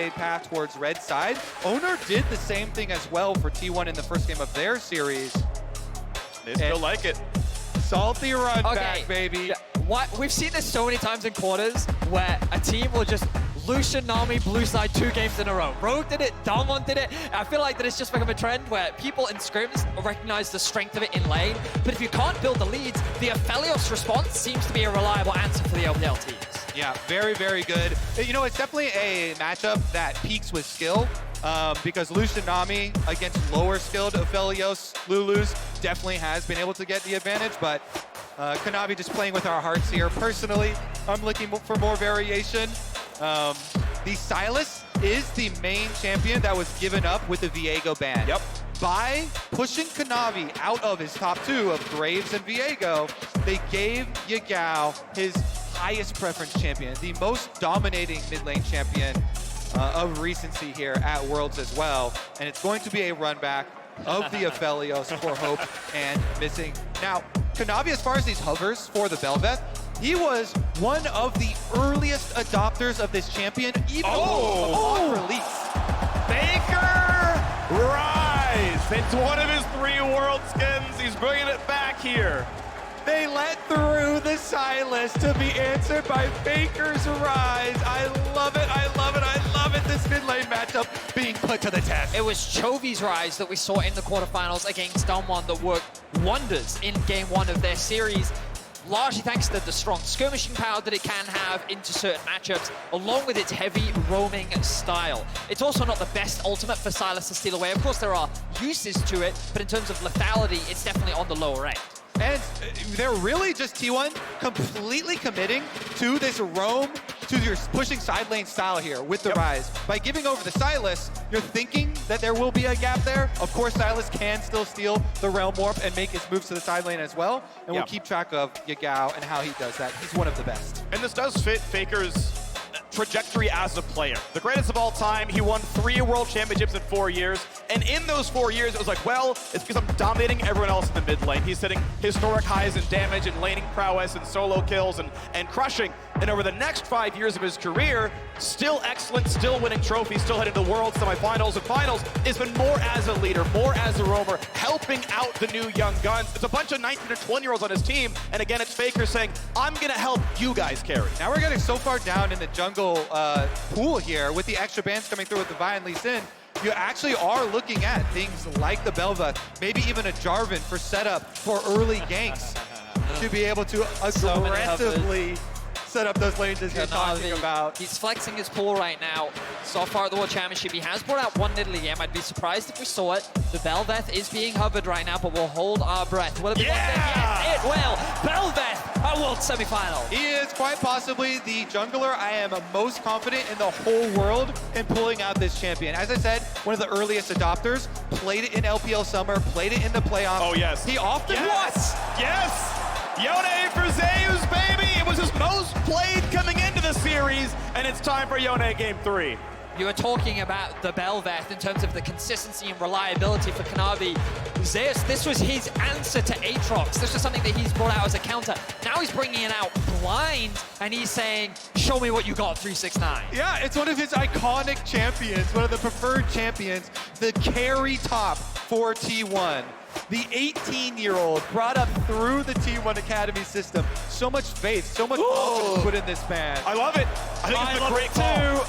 a path towards red side. Oner did the same thing as well for T1 in the first game of their series. They still like it. Salty run back, baby. What we've seen this so many times in quarters where a team will just Lucian, Nami, blue side 2 games in a row. Rogue did it, Damwon did it. I feel like that it's just become a trend where people in scrims recognize the strength of it in lane. But if you can't build the leads, the Aphelios response seems to be a reliable answer for the LPL teams. Yeah, very, very good. You know, it's definitely a matchup that peaks with skill. Because Lucian Nami against lower skilled Aphelios, Lulus definitely has been able to get the advantage, but Kanavi just playing with our hearts here. Personally, I'm looking for more variation. The Sylas is the main champion that was given up with the Viego ban. Yep. By pushing Kanavi out of his top 2 of Graves and Viego, they gave Yagao his highest preference champion, the most dominating mid lane champion of recency here at Worlds as well. And it's going to be a run back of the Aphelios for Hope and Missing. Now, Kanavi, as far as these hovers for the BelVeth, he was one of the earliest adopters of this champion, even upon release. Faker Ryze. It's one of his 3 world skins. He's bringing it back here. They let through the Sylas to be answered by Faker's Ryze. I love it, I love it, I love it. This mid lane matchup being put to the test. It was Chovy's Ryze that we saw in the quarterfinals against Damwon that worked wonders in game 1 of their series. Largely thanks to the strong skirmishing power that it can have into certain matchups, along with its heavy roaming style. It's also not the best ultimate for Sylas to steal away. Of course, there are uses to it, but in terms of lethality, it's definitely on the lower end. And they're really just T1 completely committing to this roam, to your pushing side lane style here with the Ryze. By giving over the Sylas, you're thinking that there will be a gap there. Of course, Sylas can still steal the Realm Warp and make his moves to the side lane as well. And we'll keep track of Yagao and how he does that. He's one of the best. And this does fit Faker's trajectory as a player. The greatest of all time, he won 3 world championships in 4 years. And in those 4 years, it was like, well, it's because I'm dominating everyone else in the mid lane. He's hitting historic highs in damage and laning prowess and solo kills and crushing. And over the next 5 years of his career, still excellent, still winning trophies, still heading to the World semifinals and finals, has been more as a leader, more as a roamer, helping out the new young guns. It's a bunch of 19 or 20-year-olds on his team. And again, it's Faker saying, I'm gonna help you guys carry. Now we're getting so far down in the jungle pool here with the extra bans coming through with the Vi and Lee Sin. You actually are looking at things like the BelVeth, maybe even a Jarvan for setup for early ganks to be able to aggressively set up those lanes as you're talking about. He's flexing his pool right now. So far at the World Championship, he has brought out one Nidalee game. I'd be surprised if we saw it. The BelVeth is being hovered right now, but we'll hold our breath. Will it be one thing? Yes, it will. BelVeth, a World semifinal. He is quite possibly the jungler I am most confident in the whole world in pulling out this champion. As I said, one of the earliest adopters, played it in LPL Summer, played it in the playoffs. Oh, yes. He often Yes! Yone for Zeus, baby! It was his most played coming into the series, and it's time for Yone Game 3. You were talking about the BelVeth in terms of the consistency and reliability for Kanavi. Zeus, this was his answer to Aatrox. This was something that he's brought out as a counter. Now he's bringing it out blind, and he's saying, show me what you got, 369. Yeah, it's one of his iconic champions, one of the preferred champions, the carry top for T1. The 18-year-old brought up through the T1 Academy system. So much faith, so much confidence put in this man. I love it. I think it's a great call.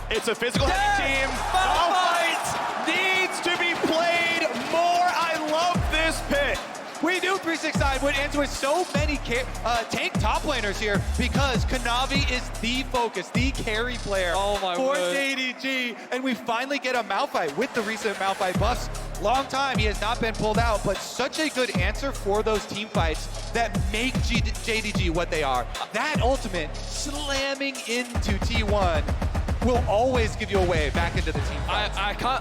It's a physical heavy team. Malphite needs to be played more. I love this pick. We knew 369 went into it. So many tank top laners here because Kanavi is the focus, the carry player for JDG. And we finally get a Malphite with the recent Malphite buffs. Long time he has not been pulled out, but such a good answer for those team fights that make JDG what they are. That ultimate slamming into T1 will always give you a way back into the team fight.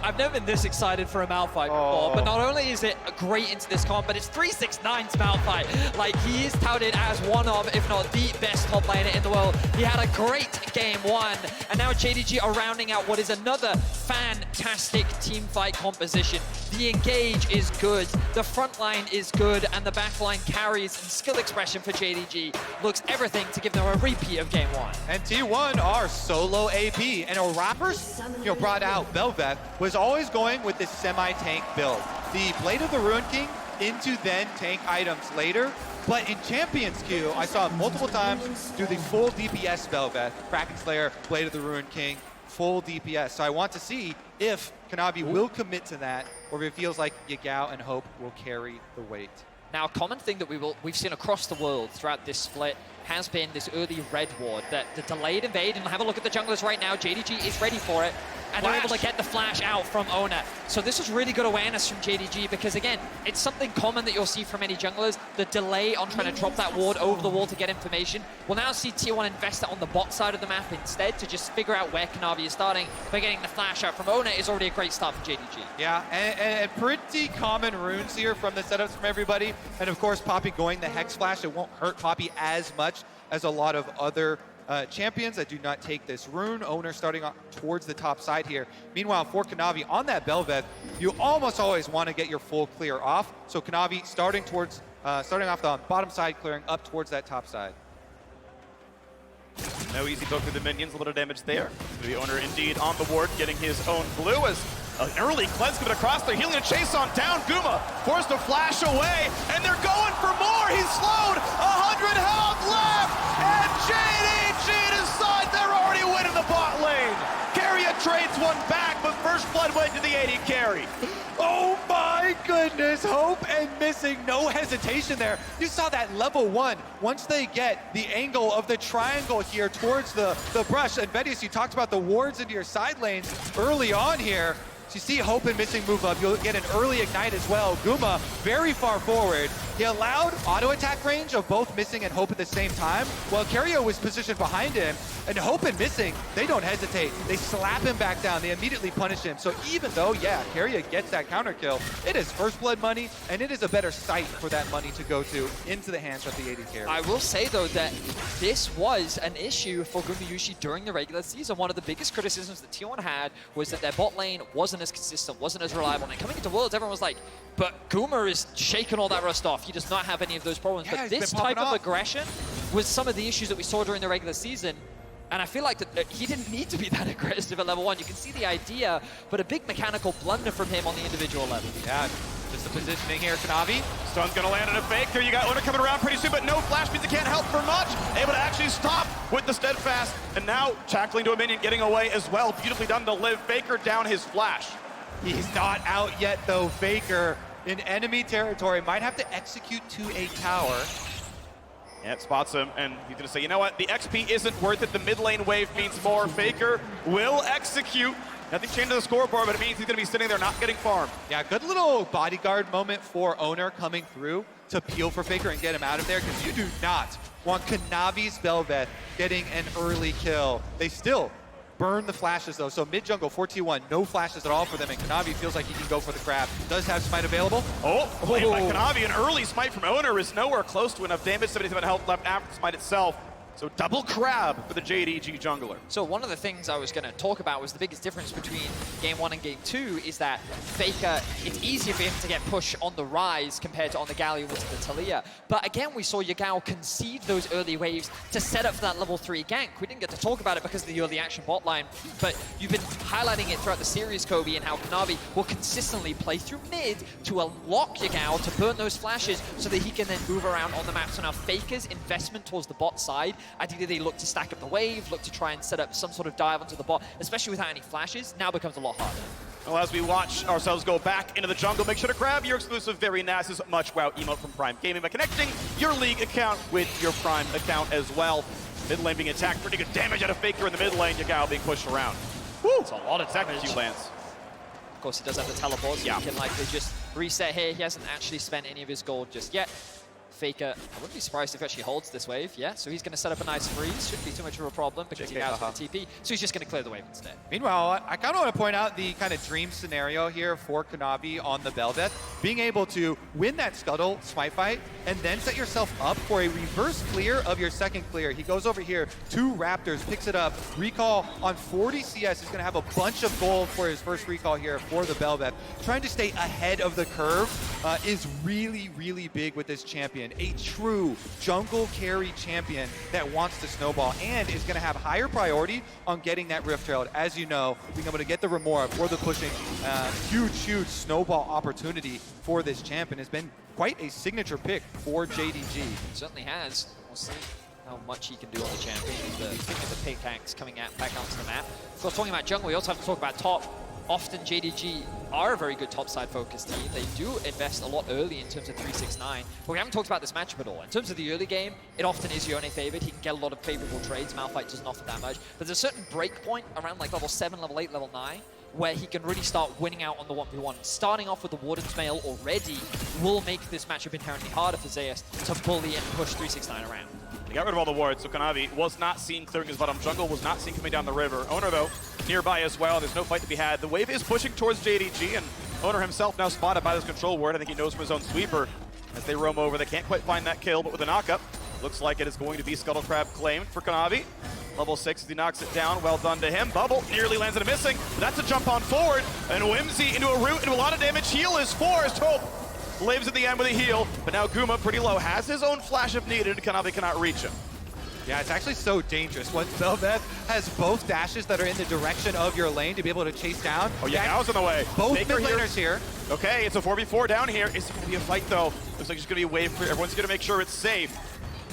I've never been this excited for a Malphite before, but not only is it great into this comp, but it's 369's Malphite. Like, he is touted as one of, if not the best top laner in the world. He had a great game 1, and now JDG are rounding out what is another fantastic team fight composition. The engage is good, the front line is good, and the back line carries and skill expression for JDG looks everything to give them a repeat of game 1. And T1 are solo AP. see, and Rapper's brought out BelVeth, was always going with this semi-tank build. The Blade of the Ruin King into then tank items later. But in Champions Queue, I saw him multiple times do the full DPS BelVeth, Kraken Slayer, Blade of the Ruin King, full DPS. So I want to see if Kanavi will commit to that, or if it feels like Yagao and Hope will carry the weight. Now, a common thing that we've seen across the world throughout this split has been this early red ward, that the delayed invade, and have a look at the junglers right now. JDG is ready for it, and they're able to get the flash out from Oner. So this was really good awareness from JDG, because again, it's something common that you'll see from many junglers, the delay on trying to drop that ward over the wall to get information. We'll now see T1 invest it on the bot side of the map instead to just figure out where Kanavi is starting, but getting the flash out from Oner is already a great start for JDG. Yeah, and pretty common runes here from the setups from everybody. And of course, Poppy going the Hex Flash, it won't hurt Poppy as much as a lot of other champions that do not take this rune. Oner starting towards the top side here. Meanwhile, for Kanavi on that BelVeth, you almost always want to get your full clear off. So Kanavi starting off the bottom side, clearing up towards that top side. No easy poke through the minions, a little damage there. The Oner indeed on the ward, getting his own blue as an early cleanse coming across there, healing a chase on down. Guma forced to flash away, and they're going for more. He's slowed, 100 health left, and JDG decides they're already winning the bot lane. Keria trades one back, but first blood went to the AD carry. Oh my goodness, Hope and missing, no hesitation there. You saw that level 1. Once they get the angle of the triangle here towards the brush, and Vedius, you talked about the wards into your side lanes early on here. So you see Hope and missing move up, you'll get an early ignite as well. Guma very far forward. He allowed auto attack range of both missing and Hope at the same time, while Keria was positioned behind him. And Hope and missing, they don't hesitate. They slap him back down, they immediately punish him. So even though, yeah, Keria gets that counter kill, it is first blood money, and it is a better site for that money to go to into the hands of the AD carry. I will say though that this was an issue for Gumayusi during the regular season. One of the biggest criticisms that T1 had was that their bot lane wasn't as consistent, wasn't as reliable. And coming into Worlds, everyone was like, but Guma is shaking all that rust off. He does not have any of those problems. Yeah, but this type of aggression was some of the issues that we saw during the regular season. And I feel like that he didn't need to be that aggressive at level 1. You can see the idea, but a big mechanical blunder from him on the individual level. Yeah, just the positioning here, Kanavi. Stun's gonna land on a fake. Here you got Oner coming around pretty soon, but no flash means it can't help for much. Able to actually stop with the steadfast, and now tackling to a minion, getting away as well. Beautifully done to live. Faker down his flash. He's not out yet though. Faker in enemy territory might have to execute to a tower. Yeah, it spots him, and he's gonna say, you know what, the XP isn't worth it. The mid lane wave means more. Faker will execute. Nothing changed to the scoreboard, but it means he's gonna be sitting there not getting farmed. Yeah, good little bodyguard moment for Oner coming through to peel for Faker and get him out of there, because you do not want Kanavi's BelVeth getting an early kill. They still burn the flashes though, so mid jungle 4T1, no flashes at all for them, and Kanavi feels like he can go for the grab. Does have smite available. Oh, played by Kanavi. An early smite from Oner is nowhere close to enough damage. 77 health left after the smite itself. So double crab for the JDG jungler. So one of the things I was going to talk about was the biggest difference between Game 1 and Game 2 is that Faker, it's easier for him to get push on the Ryze compared to on the Galio into the Talia. But again, we saw Yagao concede those early waves to set up for that level 3 gank. We didn't get to talk about it because of the early action bot line, but you've been highlighting it throughout the series, Kobe, and how Kanavi will consistently play through mid to unlock Yagao to burn those flashes so that he can then move around on the map. So now Faker's investment towards the bot side, ideally they look to stack up the wave, look to try and set up some sort of dive onto the bot, especially without any flashes, now becomes a lot harder. Well, as we watch ourselves go back into the jungle, make sure to grab your exclusive Very Nass's Much Wow emote from Prime Gaming by connecting your League account with your Prime account as well. Mid lane being attacked, pretty good damage out of Faker in the mid lane, Yagao being pushed around. Woo! It's a lot of damage. Lance. Of course, he does have the teleport, so he can likely just reset here. He hasn't actually spent any of his gold just yet. Faker, I wouldn't be surprised if he actually holds this wave, yeah? So he's going to set up a nice freeze, shouldn't be too much of a problem because he has the TP, so he's just going to clear the wave instead. Meanwhile, I kind of want to point out the kind of dream scenario here for Kanavi on the BelVeth, being able to win that Scuttle Smite fight and then set yourself up for a reverse clear of your second clear. He goes over here, 2 Raptors, picks it up, recall on 40 CS. He's going to have a bunch of gold for his first recall here for the BelVeth. Trying to stay ahead of the curve is really, really big with this champion. champion, a true jungle carry champion that wants to snowball and is going to have higher priority on getting that Rift Herald. As you know, being able to get the Remora for the pushing, huge snowball opportunity for this champion has been quite a signature pick for JDG. It certainly has. We'll see how much he can do on the champion. The thing of the pickaxe coming back onto the map. Of course, talking about jungle, we also have to talk about top. Often JDG are a very good topside focused team. They do invest a lot early in terms of 369, but we haven't talked about this matchup at all. In terms of the early game, it often is Yone favored. He can get a lot of favorable trades. Malphite doesn't offer that much. But there's a certain break point around like level 7, level 8, level 9, where he can really start winning out on the 1v1. Starting off with the Warden's Mail already will make this matchup inherently harder for Zeus to bully and push 369 around. He got rid of all the wards, so Kanavi was not seen clearing his bottom jungle, was not seen coming down the river. Oner, though, nearby as well. There's no fight to be had. The wave is pushing towards JDG, and Oner himself now spotted by this control ward. I think he knows from his own sweeper as they roam over. They can't quite find that kill, but with a knockup, looks like it is going to be Scuttle Crab claimed for Kanavi. Level 6 as he knocks it down. Well done to him. Bubble nearly lands in a missing. But that's a jump on forward. And Whimsy into a root, into a lot of damage. Heal is forced. Hope lives at the end with a heal. But now Guma, pretty low, has his own flash if needed. Kanavi cannot reach him. Yeah, it's actually so dangerous when BelVeth has both dashes that are in the direction of your lane to be able to chase down. Oh, yeah, Yagao's in the way. Both mid laners here. Okay, it's a 4v4 down here. Is it going to be a fight, though? Looks like it's going to be a wave for everyone's going to make sure it's safe.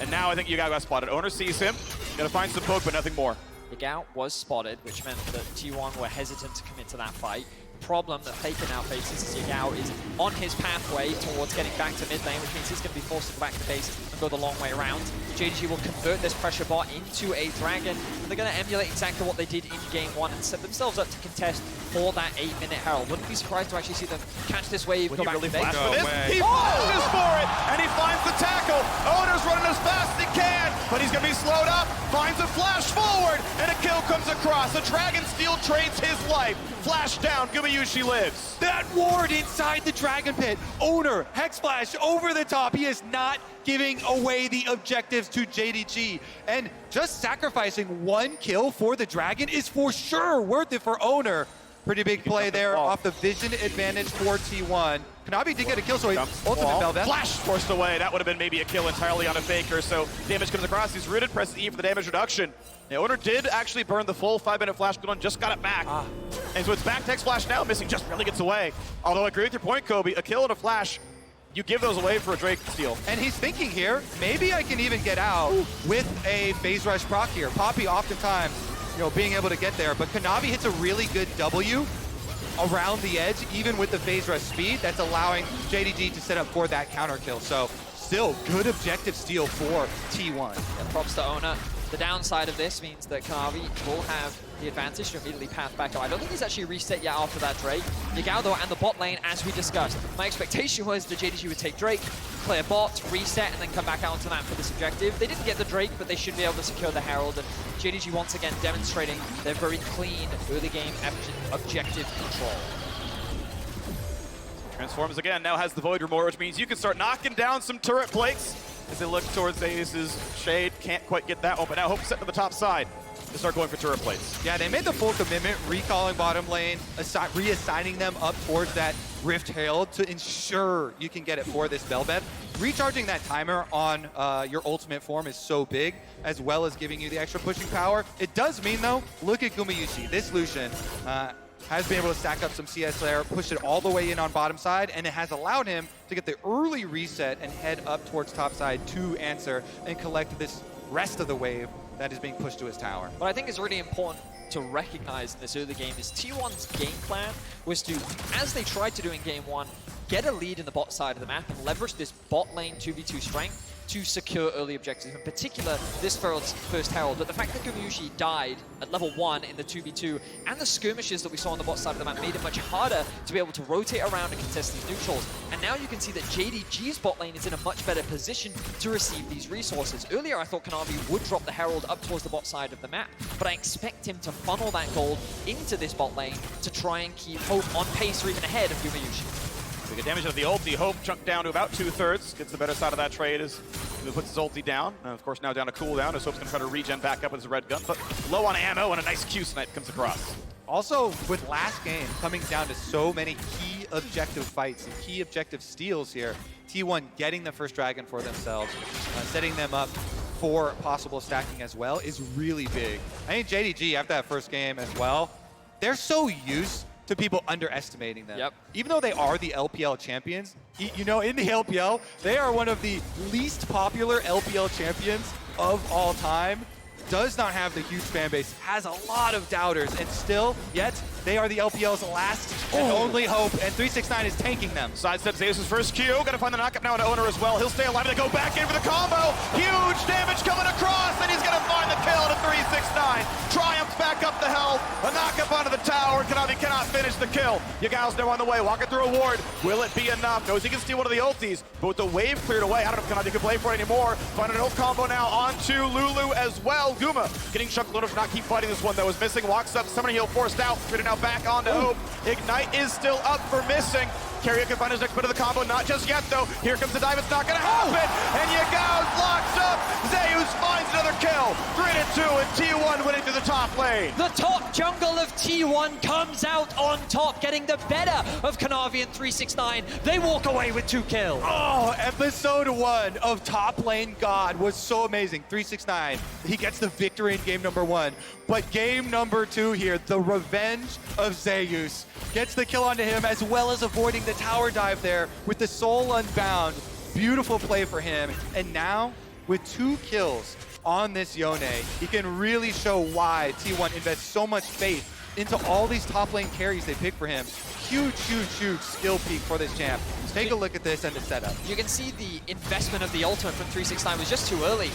And now I think Yagao got spotted. Oner sees him. Got to find some poke, but nothing more. Yagao was spotted, which meant that T1 were hesitant to commit to that fight. Problem that Faker now faces is Yagao is on his pathway towards getting back to mid lane, which means he's going to be forced to go back to base and go the long way around. JDG will convert this pressure bot into a dragon, and they're going to emulate exactly what they did in game 1 and set themselves up to contest for that 8-minute Herald. Wouldn't be surprised to actually see them catch this wave, go back to base. For this? He flashes for it, and he finds the tackle. Oner's running as fast as he can, but he's going to be slowed up, finds a flash forward, and a kill comes across. The Dragon Steel trades his life. Flash down, Gumayusi lives. That ward inside the Dragon Pit. Oner, Hex Flash over the top. He is not giving away the objectives to JDG. And just sacrificing one kill for the Dragon is for sure worth it for Oner. Pretty big play there off the vision advantage for T1. Kanavi did get a kill, so he ultimate BelVeth. Flash forced away. That would have been maybe a kill entirely on a Faker, so damage comes across. He's rooted, presses E for the damage reduction. Now, Oner did actually burn the full 5-minute flash cooldown, just got it back. And so it's back to Hex Flash now, missing just barely gets away. Although I agree with your point, Kobe, a kill and a flash, you give those away for a Drake steal. And he's thinking here, maybe I can even get out with a phase rush proc here. Poppy oftentimes, being able to get there, but Kanavi hits a really good W around the edge, even with the phase rush speed, that's allowing JDG to set up for that counter kill. So still good objective steal for T1. Yeah, props to Oner. The downside of this means that Kanavi will have the advantage to immediately path back up. I don't think he's actually reset yet after that Drake. Yagao though, and the bot lane, as we discussed. My expectation was that JDG would take Drake, clear bot, reset, and then come back out onto the map for this objective. They didn't get the Drake, but they should be able to secure the Herald. And JDG once again demonstrating their very clean early game objective control. Transforms again, now has the Void Remora, which means you can start knocking down some turret plates as they look towards Zeus's shade. Can't quite get that one, but now Hope set to the top side to start going for turret plates. Yeah, they made the full commitment, recalling bottom lane, reassigning them up towards that Rift Herald to ensure you can get it for this BelVeth. Recharging that timer on your ultimate form is so big, as well as giving you the extra pushing power. It does mean, though, look at Gumayusi. This Lucian has been able to stack up some CS there, push it all the way in on bottom side, and it has allowed him to get the early reset and head up towards top side to answer and collect this rest of the wave that is being pushed to his tower. What I think is really important to recognize in this early game is T1's game plan was to, as they tried to do in game 1, get a lead in the bot side of the map and leverage this bot lane 2v2 strength to secure early objectives, in particular this first Herald. But the fact that Gumayusi died at level 1 in the 2v2 and the skirmishes that we saw on the bot side of the map made it much harder to be able to rotate around and contest these neutrals. And now you can see that JDG's bot lane is in a much better position to receive these resources. Earlier I thought Kanavi would drop the Herald up towards the bot side of the map, but I expect him to funnel that gold into this bot lane to try and keep Hope on pace or even ahead of Gumayusi. We get damage of the ulti. Hope chunked down to about 2/3. Gets the better side of that trade as he puts his ulti down. And of course now down to cooldown as Hope's going to try to regen back up with his red gun, but low on ammo and a nice Q snipe comes across. Also, with last game coming down to so many key objective fights, some key objective steals here. T1 getting the first dragon for themselves, setting them up for possible stacking as well is really big. I think JDG, after that first game as well, they're so used to people underestimating them. Yep. Even though they are the LPL champions, you know, in the LPL, they are one of the least popular LPL champions of all time. Does not have the huge fan base, has a lot of doubters, and still, yet, they are the LPL's last and only hope, and 369 is tanking them. Sidestep Zeus' first Q. Gotta find the knockup now on Oner as well. He'll stay alive. They go back in for the combo. Huge damage coming across, and he's gonna find the kill to 369. Triumphs back up the hill. A knockup onto the tower. Kanavi cannot finish the kill. Yagao's now on the way, walking through a ward. Will it be enough? Knows he can steal one of the ultis, but with the wave cleared away, I don't know if Kanavi can play for it anymore. Find an ult combo now onto Lulu as well. Guma getting chunked low to not keep fighting this one that was missing. Walks up, summoning heal forced out. Created now back onto Hope. Ignite is still up for missing. Keria can find his next bit of the combo, not just yet though. Here comes the dive, it's not gonna happen. And Yagao's locked up. Zeus finds another kill. 3-2 and T1 winning to the top lane. The top jungle of T1 comes out on top, getting the better of Kanavi and 369. They walk away with 2 kills. Oh, episode 1 of Top Lane God was so amazing. 369, he gets the victory in game number 1. But game number 2 here, the revenge of Zeus, gets the kill onto him as well as avoiding the tower dive there with the soul unbound. Beautiful play for him. And now, with 2 kills on this Yone, he can really show why T1 invests so much faith into all these top lane carries they pick for him. Huge, huge, huge skill peak for this champ. Take a look at this and the setup. You can see the investment of the ultimate from 369 was just too early.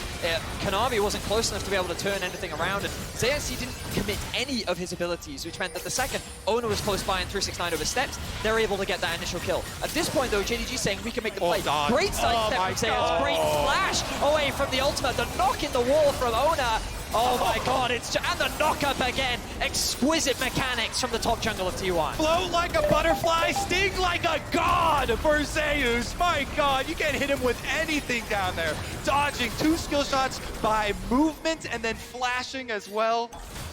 Kanavi wasn't close enough to be able to turn anything around, and Zeus didn't commit any of his abilities, which meant that the second Oner was close by and 369 oversteps, they're able to get that initial kill. At this point, though, JDG saying we can make the play. God. Great sidestep from Zeus, great flash away from the ultimate, the knock in the wall from Oner. Oh my god, and the knock-up again. Exquisite mechanics from the top jungle of T1. Float like a butterfly, sting like a god for Zeus. My god, you can't hit him with anything down there. Dodging 2 skill shots by movement and then flashing as well.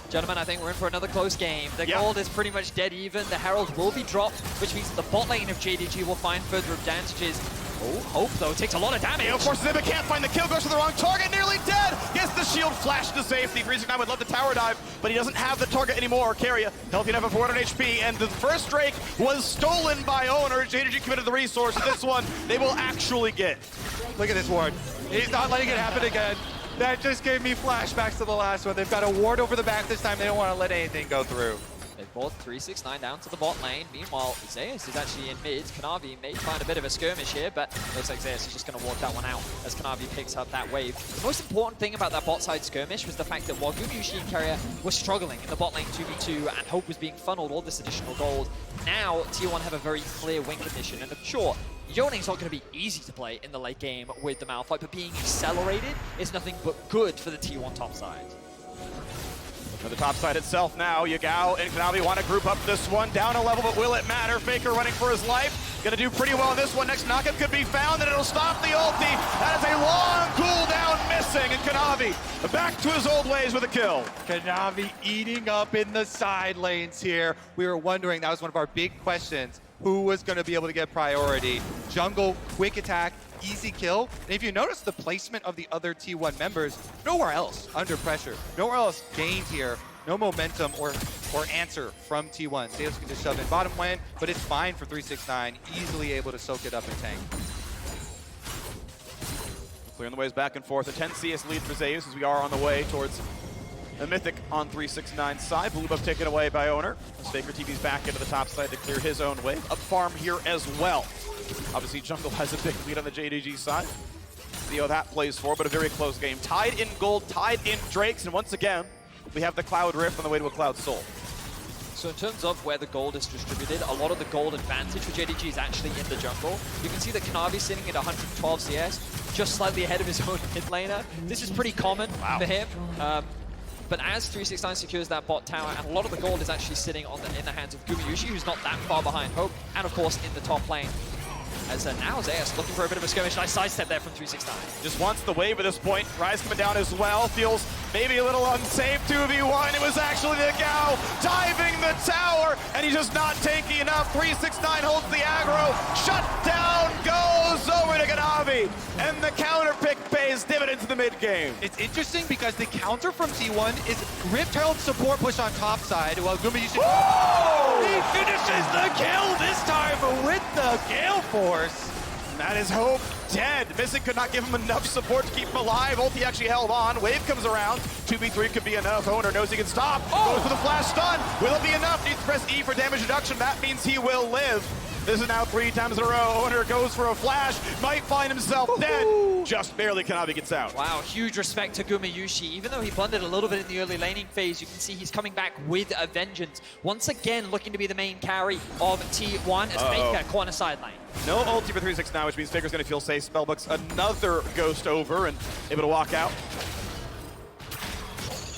Gentlemen, I think we're in for another close game. The gold is pretty much dead even. The Herald will be dropped, which means that the bot lane of JDG will find further advantages. Oh, Hope, though, takes a lot of damage. Of course, Zibba can't find the kill, goes to the wrong target, nearly dead. Gets the shield flash to safety. 369 would love the tower dive, but he doesn't have the target anymore. Keria, healthy enough at 400 HP, and the first Drake was stolen by Oner. JDG committed the resource. This one, they will actually get. Look at this ward. He's not letting it happen again. That just gave me flashbacks to the last one. They've got a ward over the back this time. They don't want to let anything go through. They brought 369 down to the bot lane. Meanwhile, Zeus is actually in mid. Kanavi may find a bit of a skirmish here, but looks like Zeus is just going to walk that one out as Kanavi picks up that wave. The most important thing about that bot side skirmish was the fact that while Gumayusi and Keria were struggling in the bot lane 2v2 and Hope was being funneled all this additional gold, now T1 have a very clear win condition. And sure, Yone's not going to be easy to play in the late game with the Malphite, but being accelerated is nothing but good for the T1 top side. For the top side itself now, Yagao and Kanavi want to group up this one, down a level, but will it matter? Faker running for his life, gonna do pretty well in this one. Next knockup could be found, and it'll stop the ulti. That is a long cooldown missing, and Kanavi back to his old ways with a kill. Kanavi eating up in the side lanes here. We were wondering, that was one of our big questions, who was going to be able to get priority. Jungle, quick attack, easy kill. And if you notice the placement of the other T1 members, nowhere else under pressure, nowhere else gained here. No momentum or answer from T1. Zeus can just shove in bottom lane, but it's fine for 369, easily able to soak it up and tank. Clearing the ways back and forth. A 10 CS lead for Zeus as we are on the way towards the Mythic on 369's side. Blue buff taken away by Oner. Faker TV's back into the top side to clear his own way. Up farm here as well. Obviously, Jungle has a big lead on the JDG side. See how that plays for, but a very close game. Tied in gold, tied in Drakes, and once again, we have the Cloud Rift on the way to a Cloud Soul. So in terms of where the gold is distributed, a lot of the gold advantage for JDG is actually in the jungle. You can see that Kanavi sitting at 112 CS, just slightly ahead of his own mid laner. This is pretty common for him. But as 369 secures that bot tower, and a lot of the gold is actually sitting in the hands of Gumayusi, who's not that far behind Hope, and of course in the top lane. As now Zeus looking for a bit of a skirmish. Nice sidestep there from 369. Just wants the wave at this point. Ryze coming down as well. Feels maybe a little unsafe 2v1. It was actually Yagao diving the tower. more, and he's just not tanky enough. 369 holds the aggro. Shut down goes over to Kanavi, and the counter pick pays dividends in the mid game. It's interesting because the counter from T1 is Rift Herald support push on top side, while Gumayusi he finishes the kill this time with the Gale Force. That is Hope dead. Missing could not give him enough support to keep him alive. Ulti actually held on. Wave comes around. 2v3 could be enough. Oner knows he can stop. Goes for the flash stun. Will it be enough? Needs to press E for damage reduction. That means he will live. This is now 3 times in a row. Oner goes for a flash. Might find himself dead. Just barely Kanavi gets out. Wow, huge respect to Gumayusi. Even though he blundered a little bit in the early laning phase, you can see he's coming back with a vengeance. Once again, looking to be the main carry of T1 as Faker corner sideline. No ulti for 369, which means Faker's going to feel safe. Spellbook's another ghost over and able to walk out.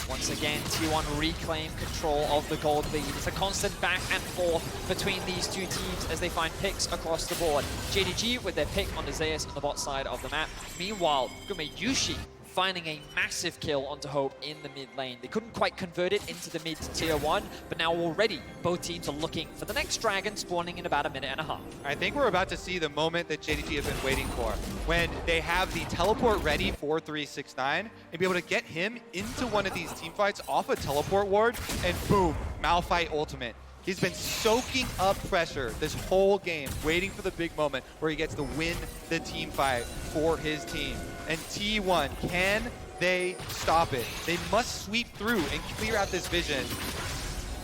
Once again, T1 reclaim control of the gold lead. It's a constant back and forth between these two teams as they find picks across the board. JDG with their pick on the Zeus on the bot side of the map. Meanwhile, Gumayusi finding a massive kill onto Hope in the mid lane. They couldn't quite convert it into the mid tier 1, but now already both teams are looking for the next dragon spawning in about a minute and a half. I think we're about to see the moment that JDG have been waiting for, when they have the teleport ready for 369 and be able to get him into one of these team fights off a teleport ward, and boom, Malphite ultimate. He's been soaking up pressure this whole game, waiting for the big moment where he gets to win the team fight for his team. And T1, can they stop it? They must sweep through and clear out this vision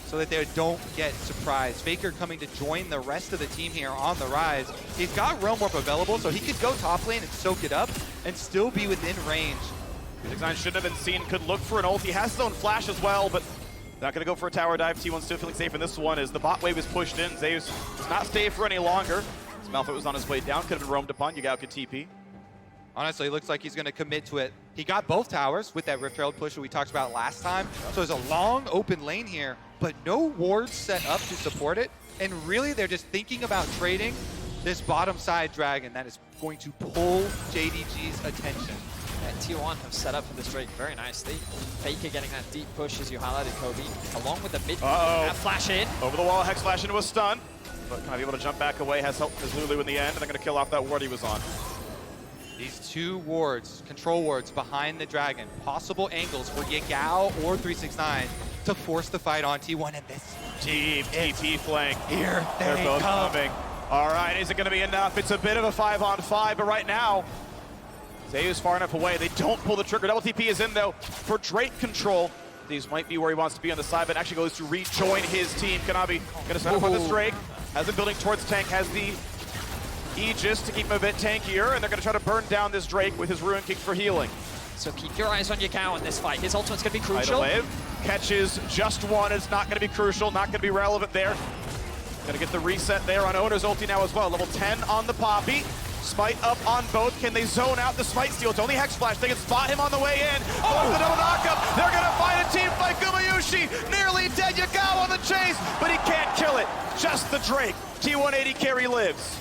so that they don't get surprised. Faker coming to join the rest of the team here on the Ryze. He's got Realm Warp available, so he could go top lane and soak it up and still be within range. 369 shouldn't have been seen, could look for an ult. He has his own flash as well, but not going to go for a tower dive. T1 still feeling safe in this one as the bot wave is pushed in. Zeus does not stay for any longer. As Malphite was on his way down, could have been roamed upon. Yagao could TP. Honestly, it looks like he's going to commit to it. He got both towers with that Rift Herald push that we talked about last time. So there's a long open lane here, but no wards set up to support it. And really, they're just thinking about trading this bottom side dragon that is going to pull JDG's attention. Yeah, T1 have set up for this Drake very nicely. Faker getting that deep push, as you highlighted, Kobe, along with the mid flash in. Over the wall, Hex flash into a stun. But kind of able to jump back away, has help as Lulu in the end, and they're going to kill off that ward he was on. These two wards, control wards behind the dragon, possible angles for Yagao or 369 to force the fight on T1, and this Deep TP flank. Here They're they both come. coming. All right, is it going to be enough? It's a bit of a 5-on-5, but right now, Zeus far enough away. They don't pull the trigger. Double TP is in, though, for Drake control. These might be where he wants to be on the side, but actually goes to rejoin his team. Kanavi going to set up on this Drake. Has him building towards tank, has the Aegis to keep him a bit tankier, and they're going to try to burn down this Drake with his Ruin King for healing. So keep your eyes on Yagao in this fight. His ultimate's going to be crucial. Idle wave catches just one. It's not going to be crucial, not going to be relevant there. Going to get the reset there on Oner's ulti now as well. Level 10 on the Poppy. Smite up on both. Can they zone out the Smite steal? It's only Hex Flash. They can spot him on the way in. Oh, the double knockup. They're going to find a team fight. Gumayusi nearly dead. Yagao on the chase, but he can't kill it. Just the Drake. T180 carry lives.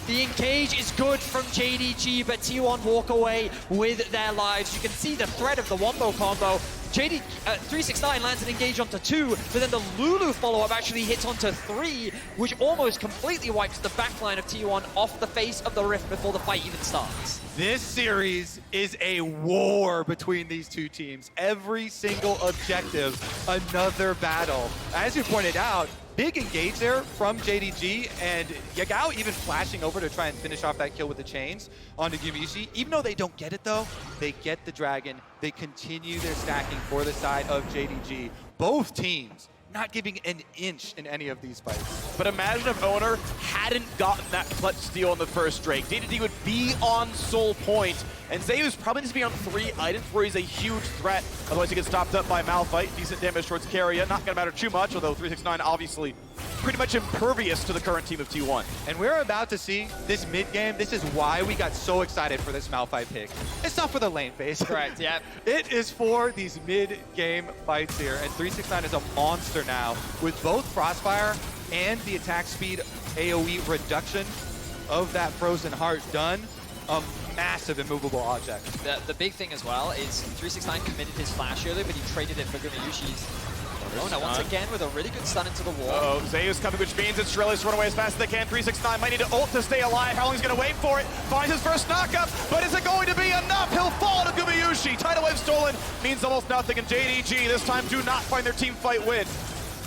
The engage is good from JDG, but T1 walk away with their lives. You can see the threat of the Wombo combo. 369 lands an engage onto 2, but then the Lulu follow-up actually hits onto 3, which almost completely wipes the backline of T1 off the face of the rift before the fight even starts. This series is a war between these two teams. Every single objective, another battle. As you pointed out, big engage there from JDG, and Yagao even flashing over to try and finish off that kill with the chains onto Gumayusi. Even though they don't get it though, they get the dragon. They continue their stacking for the side of JDG. Both teams not giving an inch in any of these fights. But imagine if Oner hadn't gotten that clutch steal on the first Drake. JDG would be on Soul Point, and Zeus probably needs to be on 3 items where he's a huge threat. Otherwise he gets stopped up by Malphite. Decent damage towards Keria. Not gonna matter too much, although 369 obviously pretty much impervious to the current team of T1. And we're about to see this mid game. This is why we got so excited for this Malphite pick. It's not for the lane phase. Correct, yeah. It is for these mid game fights here. And 369 is a monster now with both Crossfire and the attack speed AoE reduction of that Frozen Heart done. A massive immovable object. The big thing as well is 369 committed his flash earlier, but he traded it for Gumayusi's Oner once again with a really good stun into the wall. Uh-oh, Zeus coming, which means it's Sylas run away as fast as they can. 369 might need to ult to stay alive. How long he's going to wait for it? Finds his first knockup, but is it going to be enough? He'll fall to Gumayusi. Tidal wave stolen means almost nothing, and JDG this time do not find their team fight win.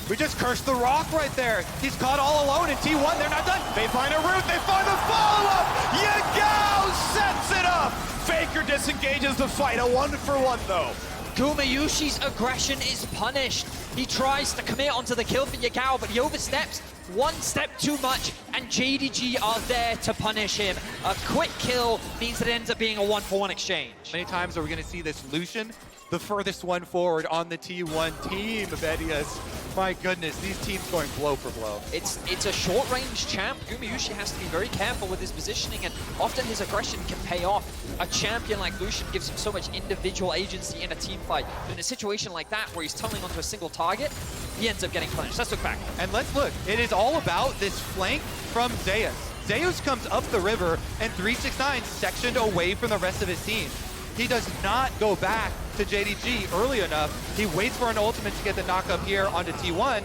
We just cursed the rock right there. He's caught all alone in T1. They're not done. They find a route. They find the follow-up. Yagao sets it up. Faker disengages the fight. A 1-for-1 though. Gumayusi's aggression is punished. He tries to commit onto the kill for Yagao, but he oversteps one step too much, and JDG are there to punish him. A quick kill means that it ends up being a 1-for-1 exchange. Many times are we going to see this Lucian, the furthest one forward on the T1 team, Vedius. My goodness, these teams going blow for blow. It's a short-range champ. Gumayusi has to be very careful with his positioning, and often his aggression can pay off. A champion like Lucian gives him so much individual agency in a team fight. But in a situation like that, where he's tunneling onto a single target, he ends up getting punished. Let's look back. And let's look. It is all about this flank from Zeus. Zeus comes up the river, and 369 sectioned away from the rest of his team. He does not go back to JDG early enough. He waits for an ultimate to get the knock up here onto T1,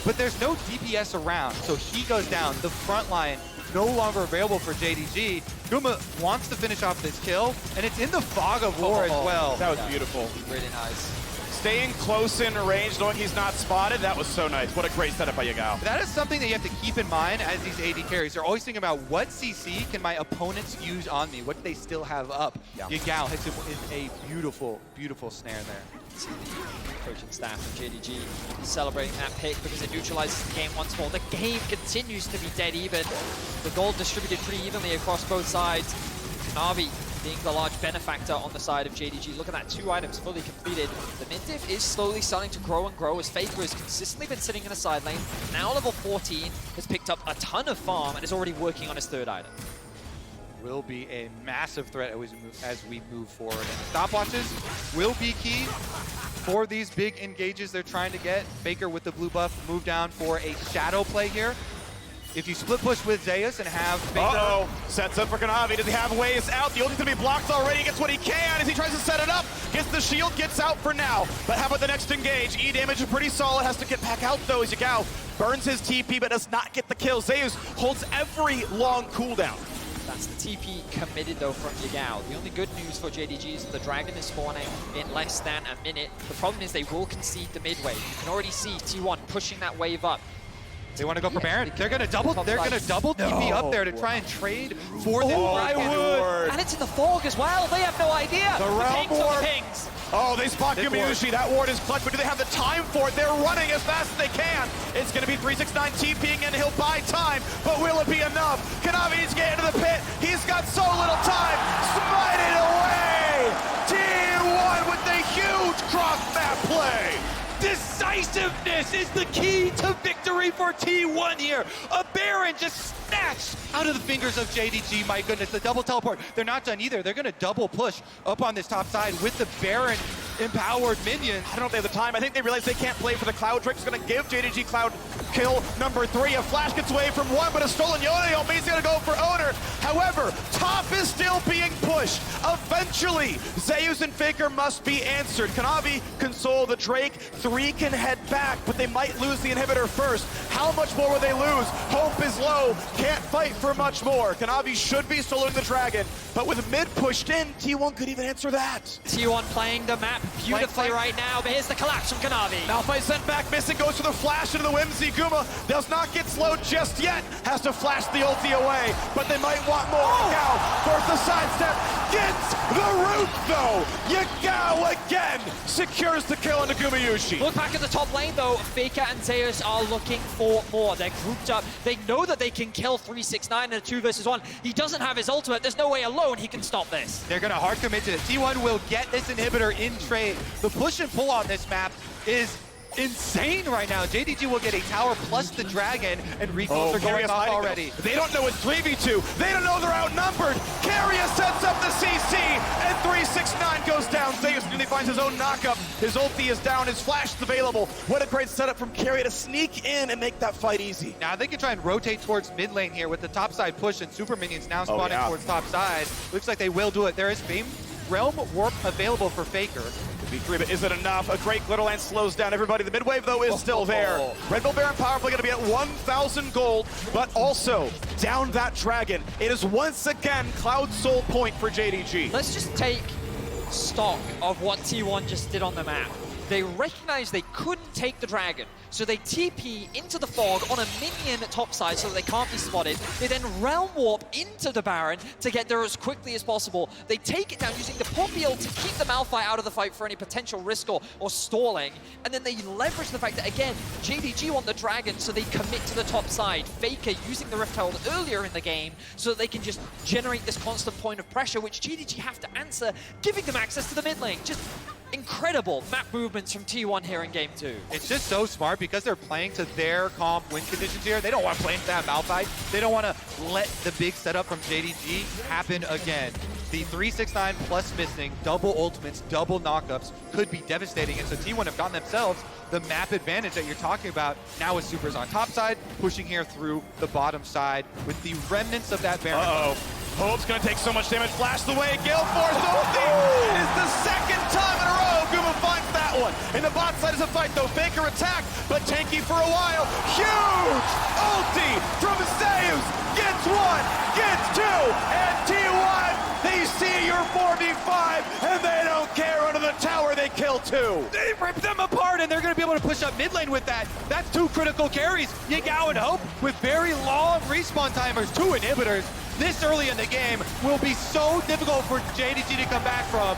but there's no DPS around, so he goes down. The front line no longer available for JDG. Guma wants to finish off this kill, and it's in the fog of war as well. That was beautiful. Really nice. Staying close in range, knowing he's not spotted, that was so nice. What a great setup by Yagao. That is something that you have to keep in mind as these AD carries. They're always thinking about what CC can my opponents use on me? What do they still have up? Yeah. Yagao hits him with a beautiful, beautiful snare there. Coaching staff of JDG celebrating that pick because it neutralizes the game once more. The game continues to be dead even. The gold distributed pretty evenly across both sides. Kanavi being the large benefactor on the side of JDG. Look at that, 2 items fully completed. The mid diff is slowly starting to grow and grow as Faker has consistently been sitting in the side lane. Now level 14, has picked up a ton of farm and is already working on his 3rd item. Will be a massive threat as we move forward. And stopwatches will be key for these big engages they're trying to get. Faker with the blue buff move down for a shadow play here. If you split push with Zeus and have Faker... Uh-oh, sets up for Kanavi. Does he have ways out? The ulti's gonna be blocked already. He gets what he can as he tries to set it up. Gets the shield, gets out for now. But how about the next engage? E damage is pretty solid. Has to get back out though as Yagao burns his TP but does not get the kill. Zeus holds every long cooldown. That's the TP committed though from Yagao. The only good news for JDG is that the Dragon is spawning in less than a minute. The problem is they will concede the mid wave. You can already see T1 pushing that wave up. They want to go for Baron. They're gonna double TP up there to try and trade for them. I would. And it's in the fog as well. They have no idea. The realm ward. Pings. Oh, they spot Gumayusi. That ward is clutch, but do they have the time for it? They're running as fast as they can. It's going to be 369 TPing, and he'll buy time, but will it be enough? Kanavi needs to get into the pit. He's got so little time. Smite it away. T1 with the huge cross-map play. Decisiveness is the key to victory for T1 here. A Baron just snatched out of the fingers of JDG. My goodness, the double teleport. They're not done either. They're going to double push up on this top side with the Baron empowered minions. I don't know if they have the time. I think they realize they can't play for the Cloud trick. It's going to give JDG Cloud kill number 3. A flash gets away from 1, but a stolen Yone means he's going to go for Oner. However, top is still being pushed. Eventually, Zeus and Faker must be answered. Kanavi console the Drake. 3 can head back, but they might lose the inhibitor first. How much more will they lose? Hope is low. Can't fight for much more. Kanavi should be soloing the Dragon, but with mid pushed in, T1 could even answer that. T1 playing the map beautifully right now, but here's the collapse from Kanavi. Malphite sent back, missing, goes for the flash into the Whimsy. Guma does not get slowed just yet. Has to flash the ulti away, but they might want more. Yagao forced the sidestep, gets the root though. Yagao again secures the kill into Gumayusi. Look back at the top lane though, Faker and Zeus are looking for more. They're grouped up. They know that they can kill 369 in a 2 versus 1. He doesn't have his ultimate. There's no way alone he can stop this. They're going to hard commit to it. T1 will get this inhibitor in trade. The push and pull on this map is insane right now. JDG will get a tower plus the dragon, and recalls are going off already. They don't know it's 3v2. They don't know they're outnumbered. Keria sets up the CC, and 369 goes down. Zeus nearly finds his own knockup. His ulti is down. His flash is available. What a great setup from Keria to sneak in and make that fight easy. Now they can try and rotate towards mid lane here with the top side push, and super minions now spawning towards top side. Looks like they will do it. There is Realm Warp available for Faker. B3, but is it enough? A great Glitterland slows down everybody. The mid wave, though, is still there. Red Bull Baron Power Play going to be at 1,000 gold, but also down that dragon. It is once again Cloud Soul point for JDG. Let's just take stock of what T1 just did on the map. They recognized they couldn't take the dragon, so they TP into the fog on a minion topside so that they can't be spotted. They then realm warp into the Baron to get there as quickly as possible. They take it down using the Poppy ult to keep the Malphite out of the fight for any potential risk or stalling, and then they leverage the fact that, again, JDG want the dragon, so they commit to the top side. Faker using the Rift Herald earlier in the game so that they can just generate this constant point of pressure, which JDG have to answer, giving them access to the mid lane. Just incredible map movements from T1 here in game 2. It's just so smart because they're playing to their comp win conditions here. They don't want to play into that Malphite. They don't want to let the big setup from JDG happen again. The 369 plus missing, double ultimates, double knockups could be devastating. And so T1 have gotten themselves the map advantage that you're talking about. Now with Supers on top side, pushing here through the bottom side with the remnants of that Baron. Uh-oh. Hope's gonna take so much damage. Blast away. Gale Force ulti. It is the second time in a row. Guma finds that one. In the bot side is a fight though. Faker attack, but tanky for a while. Huge ulti from Zeus. Gets one, gets two, and T1, they see your 4v5, and they don't care. Under the tower, they kill two. They rip them apart, and they're going to be able to push up mid lane with that. That's two critical carries. Yagao and Hope with very long respawn timers, two inhibitors. This early in the game will be so difficult for JDG to come back from.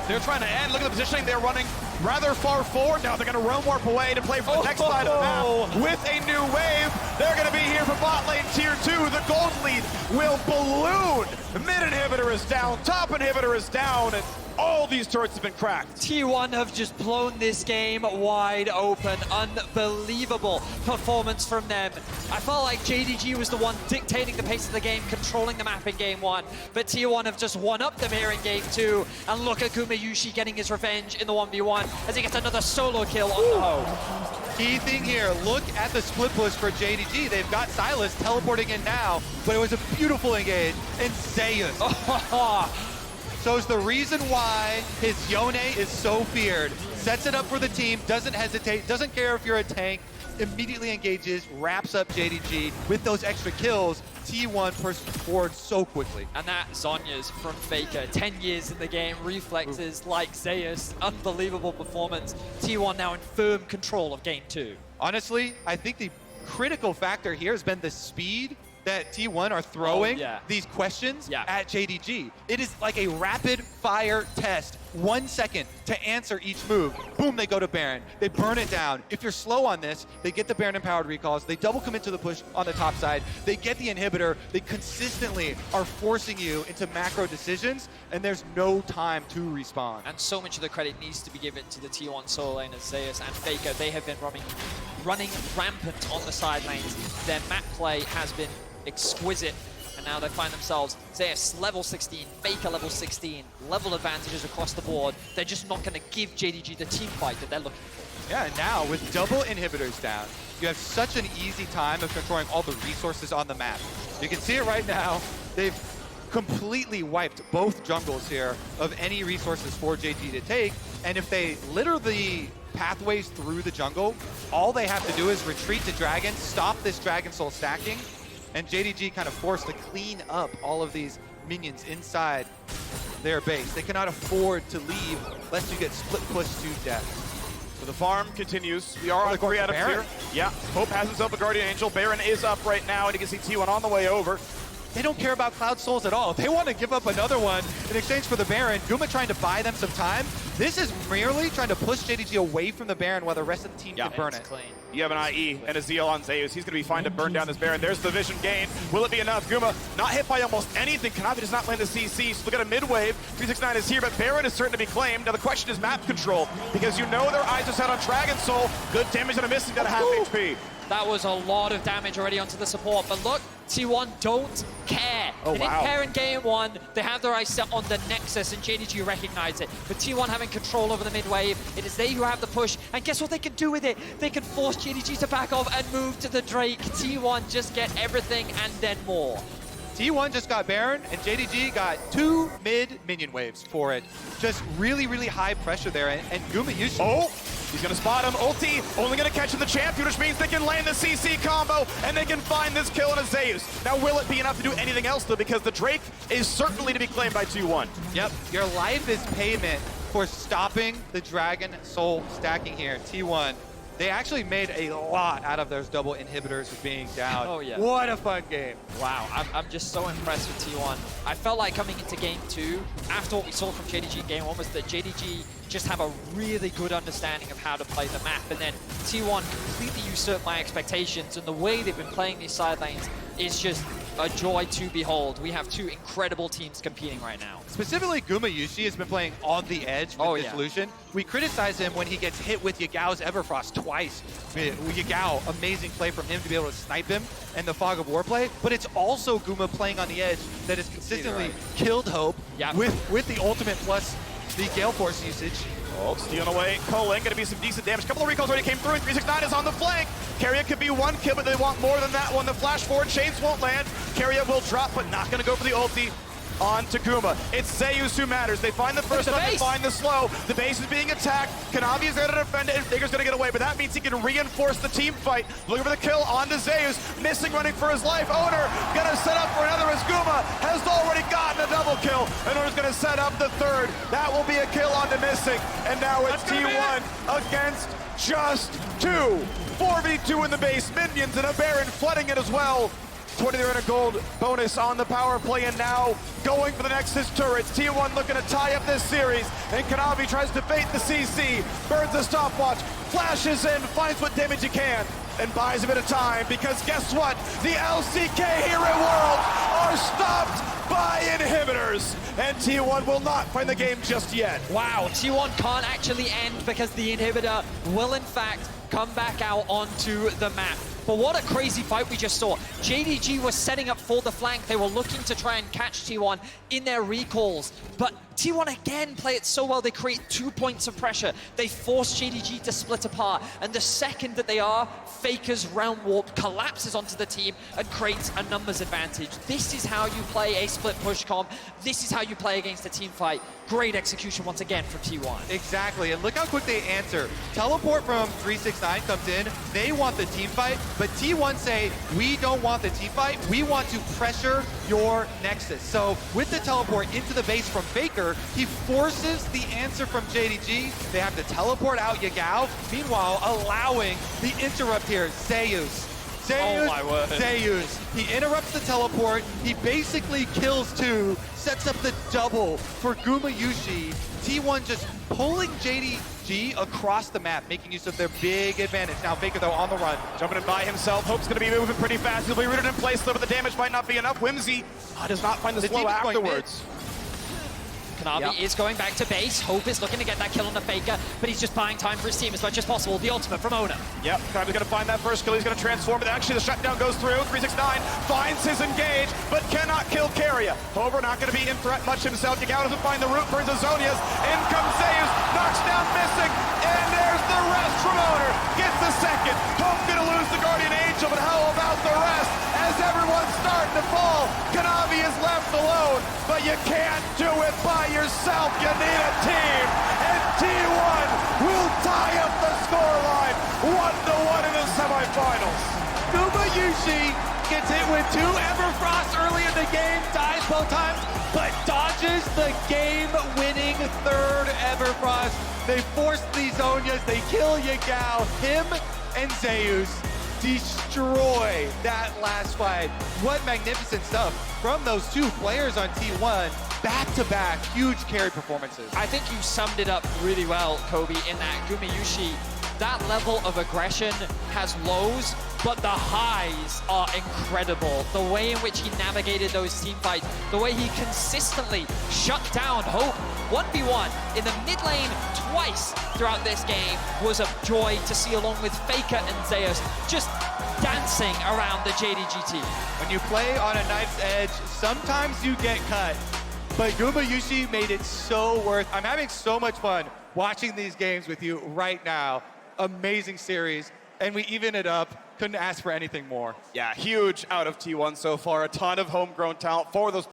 They're trying to end. Look at the positioning. They're running rather far forward. Now they're going to roam warp away to play for the next side of the map with a new wave. They're going to be here for bot lane tier 2. The gold lead will balloon. Mid inhibitor is down. Top inhibitor is down. And all these turrets have been cracked. T1 have just blown this game wide open. Unbelievable performance from them. I felt like JDG was the one dictating the pace of the game, controlling the map in game 1, but T1 have just one-upped them here in game 2. And look at Gumayusi getting his revenge in the 1v1 as he gets another solo kill on the Hope. Key thing here, look at the split push for JDG. They've got Sylas teleporting in now, but it was a beautiful engage, and Zeus. So it's the reason why his Yone is so feared. Sets it up for the team, doesn't hesitate, doesn't care if you're a tank, immediately engages, wraps up JDG with those extra kills. T1 pushed forward so quickly. And that Zonya's from Faker. 10 years in the game, reflexes like Zeus. Unbelievable performance. T1 now in firm control of game 2. Honestly, I think the critical factor here has been the speed that T1 are throwing these questions at JDG. It is like a rapid fire test. 1 second to answer each move. Boom, they go to Baron. They burn it down. If you're slow on this, they get the Baron empowered recalls. They double commit to the push on the top side. They get the inhibitor. They consistently are forcing you into macro decisions, and there's no time to respawn. And so much of the credit needs to be given to the T1 solo laners, Zeus and Faker. They have been running rampant on the side lanes. Their map play has been exquisite, and now they find themselves Zeus level 16, Faker level 16, level advantages across the board. They're just not going to give JDG the team fight that they're looking for. Yeah, and now with double inhibitors down, you have such an easy time of controlling all the resources on the map. You can see it right now. They've completely wiped both jungles here of any resources for JDG to take, and if they litter the pathways through the jungle, all they have to do is retreat to Dragon, stop this Dragon Soul stacking, and JDG kind of forced to clean up all of these minions inside their base. They cannot afford to leave lest you get split pushed to death. So the farm continues. We are on 3 items here. Yeah, Hope has himself a Guardian Angel. Baron is up right now, and you can see T1 on the way over. They don't care about Cloud Souls at all. They want to give up another one in exchange for the Baron. Guma trying to buy them some time. This is merely trying to push JDG away from the Baron while the rest of the team can burn it. Clean. You have an IE and a Zeal on Zeus. He's going to be fine to burn down this Baron. There's the vision gain. Will it be enough? Guma not hit by almost anything. Kanavi does not land the CC. So look at a mid-wave. 369 is here, but Baron is certain to be claimed. Now the question is map control, because you know their eyes are set on Dragon Soul. Good damage on a missing, got a half HP. That was a lot of damage already onto the support, but look, T1 don't care. They didn't care in game 1. They have their eyes set on the Nexus, and JDG recognize it. But T1 having control over the mid-wave, it is they who have the push, and guess what they can do with it? They can force JDG to back off and move to the Drake. T1 just get everything and then more. T1 just got Baron, and JDG got 2 mid minion waves for it. Just really, really high pressure there, and Gumayusi. Oh, he's gonna spot him. Ulti, only gonna catch in the champion, which means they can land the CC combo, and they can find this kill on a Zeus. Now, will it be enough to do anything else, though, because the Drake is certainly to be claimed by T1. Yep, your life is payment for stopping the Dragon Soul stacking here. T1, they actually made a lot out of those double inhibitors of being down. Oh, yeah. What a fun game. Wow, I'm just so impressed with T1. I felt like coming into game 2, after what we saw from JDG in game 1, was that JDG just have a really good understanding of how to play the map, and then T1 completely usurped my expectations, and the way they've been playing these side lanes is just a joy to behold. We have 2 incredible teams competing right now. Specifically, Gumayusi has been playing on the edge with this yeah. Lucian. We criticize him when he gets hit with Yagao's Everfrost twice. Yagao, amazing play from him to be able to snipe him and the Fog of War play, but it's also Guma playing on the edge that has consistently killed Hope with the ultimate plus the Gale Force usage. Oh, stealing away, Colin, gonna be some decent damage. A couple of recalls already came through, and 369 is on the flank. Keria could be 1 kill, but they want more than that one. The flash forward, Shades won't land. Keria will drop, but not gonna go for the ulti. On to Guma. It's Zeus who matters. They find the first one, they find the slow. The base is being attacked. Kanavi is there to defend it, and Figur's gonna get away, but that means he can reinforce the team fight. Looking for the kill onto Zeus, missing, running for his life. Oner gonna set up for another as Guma has already gotten a double kill. And Oner's gonna set up the third. That will be a kill onto missing. And now it's T1 against just 2. 4v2 in the base, minions and a Baron flooding it as well. 20 gold bonus on the power play, and now going for the Nexus turrets. T1 looking to tie up this series, and Kanavi tries to bait the CC, burns the stopwatch, flashes in, finds what damage he can, and buys a bit of time, because guess what? The LCK Hero Worlds are stopped by inhibitors, and T1 will not find the game just yet. Wow, T1 can't actually end because the inhibitor will in fact come back out onto the map. But what a crazy fight we just saw. JDG was setting up for the flank. They were looking to try and catch T1 in their recalls. But T1 again play it so well. They create 2 points of pressure. They force JDG to split apart. And the second that they are, Faker's Realm Warp collapses onto the team and creates a numbers advantage. This is how you play a split push comp. This is how you play against a team fight. Great execution once again from T1. Exactly, and look how quick they answer. Teleport from 369 comes in. They want the team fight, but T1 say, we don't want the team fight. We want to pressure your Nexus. So with the teleport into the base from Faker, he forces the answer from JDG. They have to teleport out Yagao, meanwhile allowing the interrupt here, Zeus. Oh my word. Zeus. He interrupts the teleport. He basically kills 2, sets up the double for Gumayusi. T1 just pulling JDG across the map, making use of their big advantage. Now Faker, though, on the run. Jumping in by himself. Hope's going to be moving pretty fast. He'll be rooted in place, though, but the damage might not be enough. Whimsy does not find the slow afterwards. Kanavi is going back to base. Hope is looking to get that kill on the Faker, but he's just buying time for his team as much as possible. The ultimate from Oner. Yep, Kanavi's going to find that first kill. He's going to transform, but actually the shutdown goes through. 369 finds his engage, but cannot kill Keria. However, not going to be in threat much himself. Yagao doesn't find the root, burns Azonias. In comes Zeus, knocks down Missing, and there's the rest from Oner. Gets the second. Hope going to lose the Guardian Angel, but how about the rest? As everyone's starting to fall, Kanavi is left alone, but you can't do it by yourself. You need a team, and T1 will tie up the scoreline 1-1 in the semifinals. Gumayusi gets hit with 2 Everfrost early in the game, dies both times, but dodges the game-winning 3rd Everfrost. They force these Zonias, they kill Yagao. Him and Zeus destroy that last fight. What magnificent stuff from those 2 players on T1. Back-to-back huge carry performances. I think you summed it up really well, Kobe, in that Gumayusi, that level of aggression has lows, but the highs are incredible. The way in which he navigated those team fights, the way he consistently shut down Hope 1v1 in the mid lane twice throughout this game was a joy to see, along with Faker and Zeus just dancing around the JDG team. When you play on a knife's edge, sometimes you get cut. But Gumayusi made it so worth. I'm having so much fun watching these games with you right now. Amazing series, and we even it up Couldn't ask for anything more. Yeah, huge out of T1 so far. A ton of homegrown talent for those